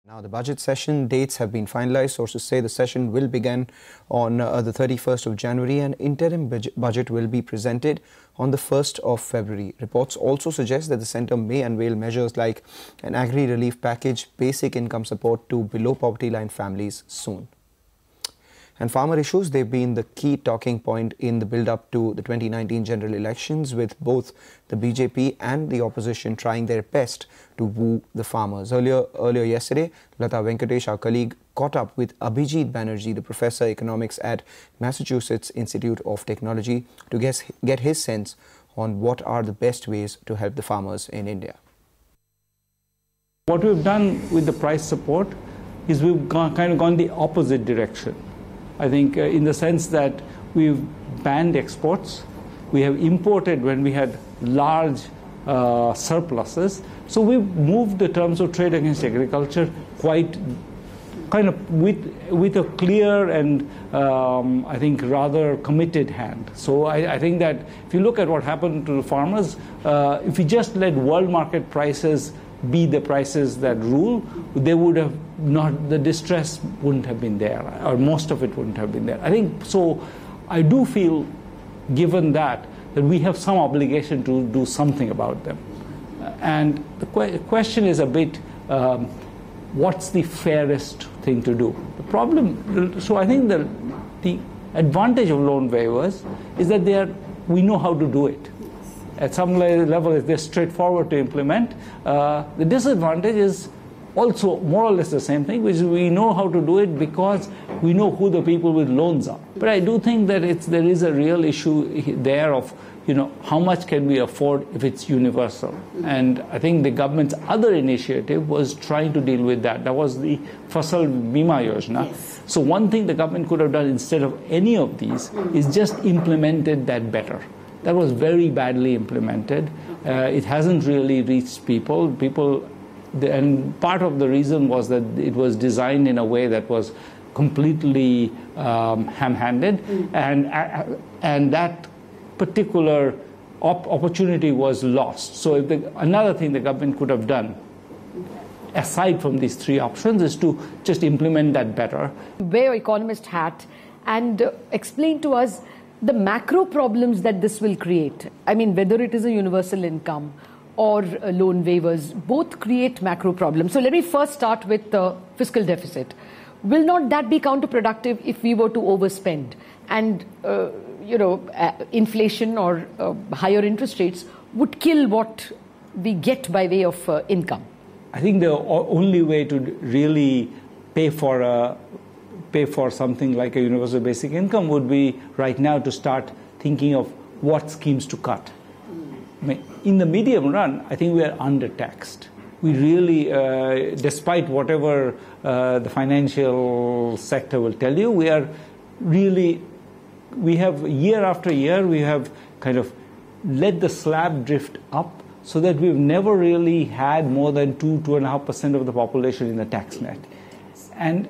Now, the budget session dates have been finalized. Sources say the session will begin on the 31st of January and interim budget will be presented on the 1st of February. Reports also suggest that the centre may unveil measures like an agri relief package, basic income support to below poverty line families soon. And farmer issues, they've been the key talking point in the build-up to the 2019 general elections, with both the BJP and the opposition trying their best to woo the farmers. Earlier yesterday, Lata Venkatesh, our colleague, caught up with Abhijit Banerjee, the professor of economics at Massachusetts Institute of Technology, to get his sense on what are the best ways to help the farmers in India. What we've done with the price support is we've kind of gone the opposite direction. I think in the sense that we've banned exports, we have imported when we had large surpluses. So we've moved the terms of trade against agriculture quite kind of with a clear and I think rather committed hand. So I think that if you look at what happened to the farmers, if we just let world market prices be the prices that rule, they would have not, the distress wouldn't have been there, or most of it wouldn't have been there. I think so. I do feel, given that we have some obligation to do something about them. And the question is a bit, what's the fairest thing to do? The problem, so I think the advantage of loan waivers is that we know how to do it. At some level, they're straightforward to implement. The disadvantage is also more or less the same thing, which is we know how to do it because we know who the people with loans are. But I do think that there is a real issue there of, how much can we afford if it's universal? And I think the government's other initiative was trying to deal with that. That was the Fasal Bima Yojana. Yes. So one thing the government could have done instead of any of these is just implemented that better. That was very badly implemented. It hasn't really reached people. And part of the reason was that it was designed in a way that was completely ham-handed, and that particular opportunity was lost. So another thing the government could have done, aside from these three options, is to just implement that better. Wear your economist hat and explain to us the macro problems that this will create. I mean, whether it is a universal income or loan waivers, both create macro problems. So let me first start with the fiscal deficit. Will not that be counterproductive if we were to overspend? And, inflation or higher interest rates would kill what we get by way of income. I think the only way to really pay for something like a universal basic income would be right now to start thinking of what schemes to cut. I mean, in the medium run, I think we are undertaxed. We really, despite whatever the financial sector will tell you, we have year after year, we have kind of let the slab drift up so that we've never really had more than 2.5% of the population in the tax net. And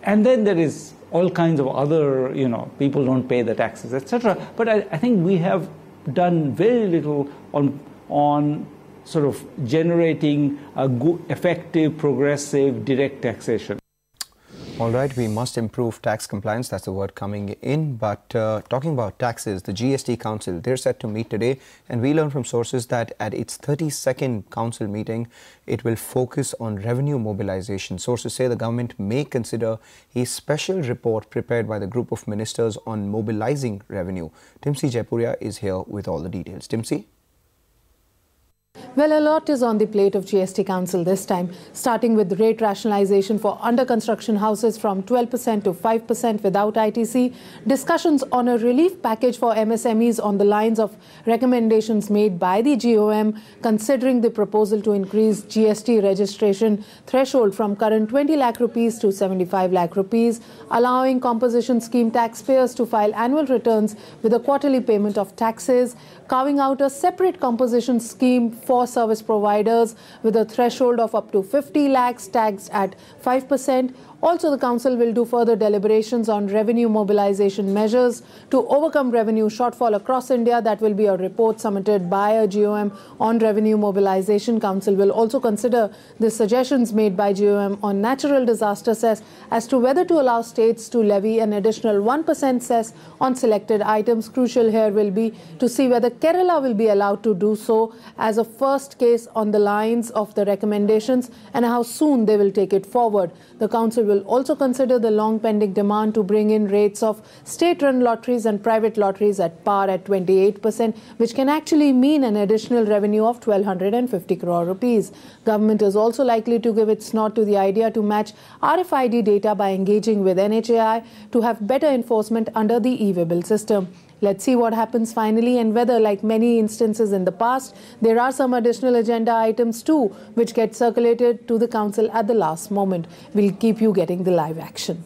then there is all kinds of other, people don't pay the taxes, etc. But I think we have done very little on sort of generating a good, effective, progressive, direct taxation. All right, we must improve tax compliance. That's the word coming in. But talking about taxes, the GST Council, they're set to meet today. And we learn from sources that at its 32nd council meeting, it will focus on revenue mobilization. Sources say the government may consider a special report prepared by the group of ministers on mobilizing revenue. Timsi Jaipuria is here with all the details. Timsi? Well, a lot is on the plate of GST Council this time, starting with rate rationalization for under-construction houses from 12% to 5% without ITC, discussions on a relief package for MSMEs on the lines of recommendations made by the GOM, considering the proposal to increase GST registration threshold from current 20 lakh rupees to 75 lakh rupees, allowing composition scheme taxpayers to file annual returns with a quarterly payment of taxes, carving out a separate composition scheme for for service providers with a threshold of up to 50 lakhs taxed at 5%. Also, the Council will do further deliberations on revenue mobilization measures to overcome revenue shortfall across India. That will be a report submitted by a GOM on revenue mobilization. Council will also consider the suggestions made by GOM on natural disaster cess as to whether to allow states to levy an additional 1% cess on selected items. Crucial here will be to see whether Kerala will be allowed to do so as a first case on the lines of the recommendations and how soon they will take it forward. The Council will also consider the long pending demand to bring in rates of state-run lotteries and private lotteries at par at 28%, which can actually mean an additional revenue of 1,250 crore rupees. Government is also likely to give its nod to the idea to match RFID data by engaging with NHAI to have better enforcement under the e-Wibble system. Let's see what happens finally and whether, like many instances in the past, there are some additional agenda items too which get circulated to the Council at the last moment. We'll keep you getting the live action.